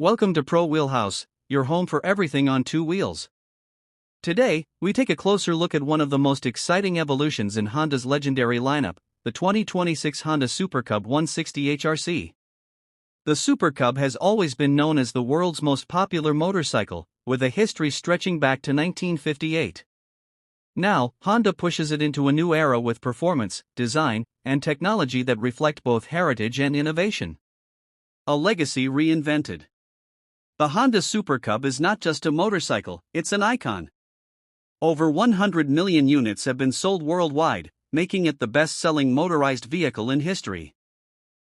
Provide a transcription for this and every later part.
Welcome to Pro Wheelhouse, your home for everything on two wheels. Today, we take a closer look at one of the most exciting evolutions in Honda's legendary lineup, the 2026 Honda Super Cub 160 HRC. The Super Cub has always been known as the world's most popular motorcycle, with a history stretching back to 1958. Now, Honda pushes it into a new era with performance, design, and technology that reflect both heritage and innovation. A legacy reinvented. The Honda Super Cub is not just a motorcycle, it's an icon. Over 100 million units have been sold worldwide, making it the best-selling motorized vehicle in history.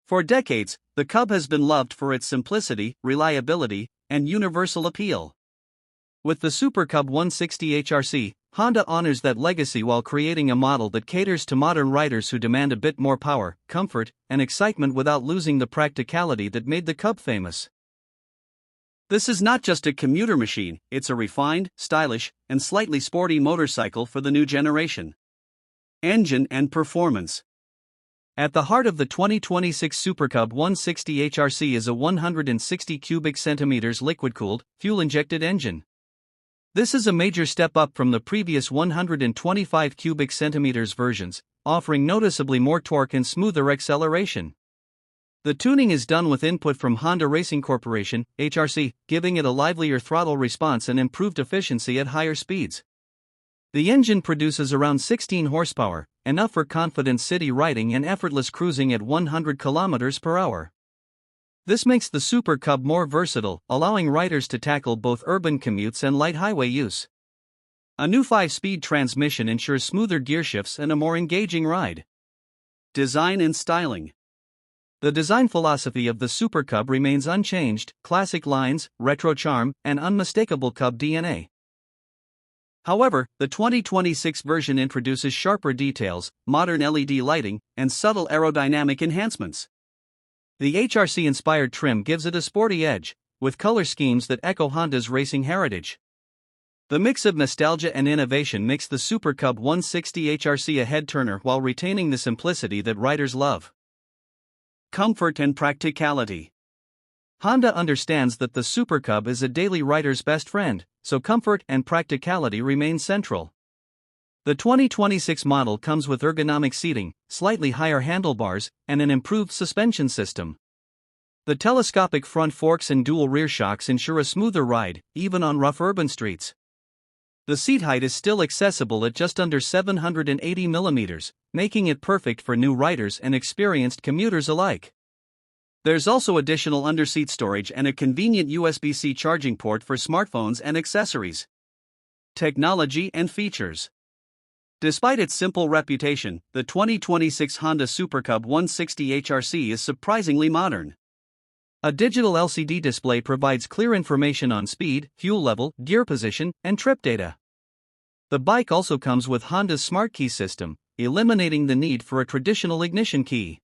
For decades, the Cub has been loved for its simplicity, reliability, and universal appeal. With the Super Cub 160 HRC, Honda honors that legacy while creating a model that caters to modern riders who demand a bit more power, comfort, and excitement without losing the practicality that made the Cub famous. This is not just a commuter machine, it's a refined, stylish, and slightly sporty motorcycle for the new generation. Engine and performance. At the heart of the 2026 Super Cub 160 HRC is a 160 cubic centimeters liquid-cooled, fuel-injected engine. This is a major step up from the previous 125 cubic centimeters versions, offering noticeably more torque and smoother acceleration. The tuning is done with input from Honda Racing Corporation, HRC, giving it a livelier throttle response and improved efficiency at higher speeds. The engine produces around 16 horsepower, enough for confident city riding and effortless cruising at 100 km per hour. This makes the Super Cub more versatile, allowing riders to tackle both urban commutes and light highway use. A new 5-speed transmission ensures smoother gear shifts and a more engaging ride. Design and styling. The design philosophy of the Super Cub remains unchanged: classic lines, retro charm, and unmistakable Cub DNA. However, the 2026 version introduces sharper details, modern LED lighting, and subtle aerodynamic enhancements. The HRC-inspired trim gives it a sporty edge, with color schemes that echo Honda's racing heritage. The mix of nostalgia and innovation makes the Super Cub 160 HRC a head-turner while retaining the simplicity that riders love. Comfort and practicality. Honda understands that the Super Cub is a daily rider's best friend, so comfort and practicality remain central. The 2026 model comes with ergonomic seating, slightly higher handlebars, and an improved suspension system. The telescopic front forks and dual rear shocks ensure a smoother ride, even on rough urban streets. The seat height is still accessible at just under 780 mm, making it perfect for new riders and experienced commuters alike. There's also additional underseat storage and a convenient USB-C charging port for smartphones and accessories. Technology and features. Despite its simple reputation, the 2026 Honda Super Cub 160 HRC is surprisingly modern. A digital LCD display provides clear information on speed, fuel level, gear position, and trip data. The bike also comes with Honda's Smart Key system, eliminating the need for a traditional ignition key.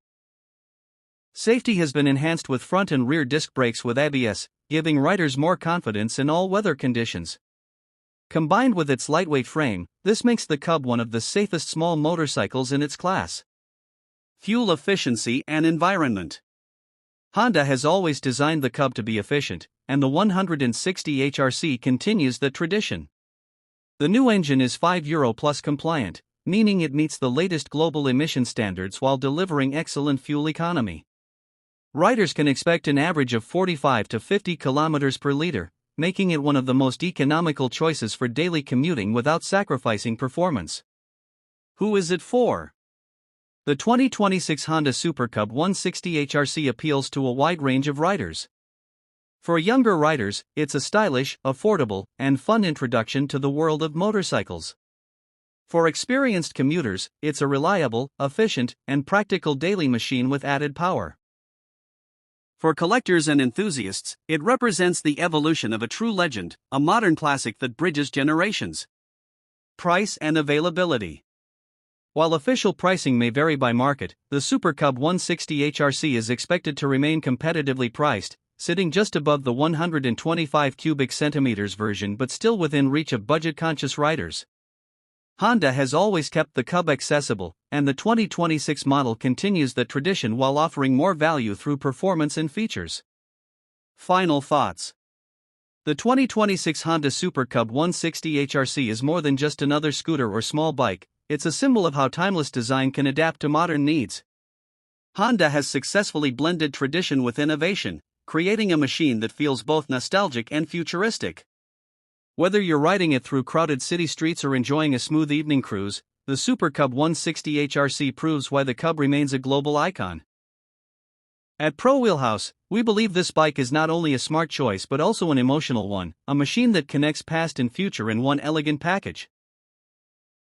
Safety has been enhanced with front and rear disc brakes with ABS, giving riders more confidence in all weather conditions. Combined with its lightweight frame, this makes the Cub one of the safest small motorcycles in its class. Fuel efficiency and environment. Honda has always designed the Cub to be efficient, and the 160 HRC continues that tradition. The new engine is 5 Euro Plus compliant, meaning it meets the latest global emission standards while delivering excellent fuel economy. Riders can expect an average of 45 to 50 km per liter, making it one of the most economical choices for daily commuting without sacrificing performance. Who is it for? The 2026 Honda Super Cub 160 HRC appeals to a wide range of riders. For younger riders, it's a stylish, affordable, and fun introduction to the world of motorcycles. For experienced commuters, it's a reliable, efficient, and practical daily machine with added power. For collectors and enthusiasts, it represents the evolution of a true legend, a modern classic that bridges generations. Price and availability. While official pricing may vary by market, the Super Cub 160 HRC is expected to remain competitively priced, sitting just above the 125 cubic centimeters version but still within reach of budget-conscious riders. Honda has always kept the Cub accessible, and the 2026 model continues that tradition while offering more value through performance and features. Final thoughts. The 2026 Honda Super Cub 160 HRC is more than just another scooter or small bike, it's a symbol of how timeless design can adapt to modern needs. Honda has successfully blended tradition with innovation, creating a machine that feels both nostalgic and futuristic. Whether you're riding it through crowded city streets or enjoying a smooth evening cruise, the Super Cub 160 HRC proves why the Cub remains a global icon. At Pro Wheelhouse, we believe this bike is not only a smart choice but also an emotional one, a machine that connects past and future in one elegant package.